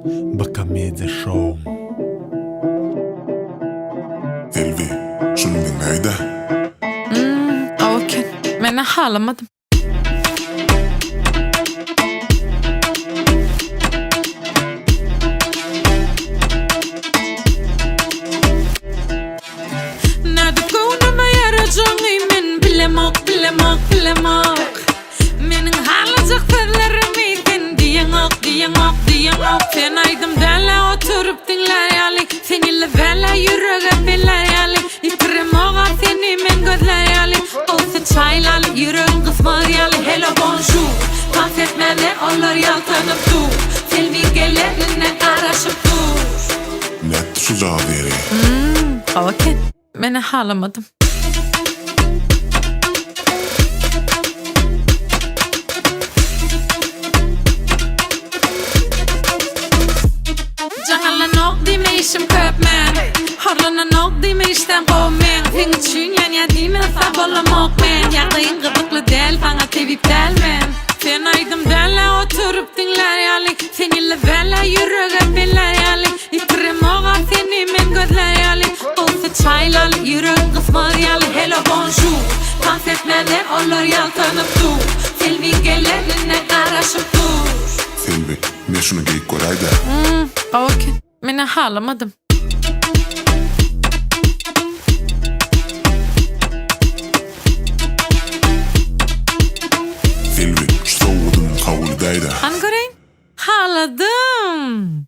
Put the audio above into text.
Baka Media Show. Elvi, şunu dinleydi. Okey. Men jag halamadım. Nerede koynuma yaracağım men bilemek. Menin halacak ferlerimi sen diyen ok. Sen aydım derle oturup dinleyali. Seninle verle yüreğe bileyali. İpirim oğa seni men gözleyali. Olsa çaylali yüreğin kısmariyali. Hello bonjour. Dans etmeli olur yaltanıp dur. Selvi gelerinden araşıp dur. Net şu cevabı veri. Okey. Men jag halamadım. Jangalan nok di me işim köpmen. Harlanan nok di me işten kovmen. Senin için yan ya di me sabolamak men. Yakayın gıdıklı del bana tevip delmen. Sen aydım derle oturup dinler yali. Seninle verle yüreğe biler yali. İpirim oğa seni men gözler yali. Olsa çaylali yüreğin kısmar yali. Hello bonjour. Dans etmeli olur yaltanıp dur. Selvi gelerinden araşıp dur. Elvi, ne şunu geyik koraydı. Okey. Men jag halamadım. Elvi, şu soğudun kavulidaydı. Han göreyim. Haladım.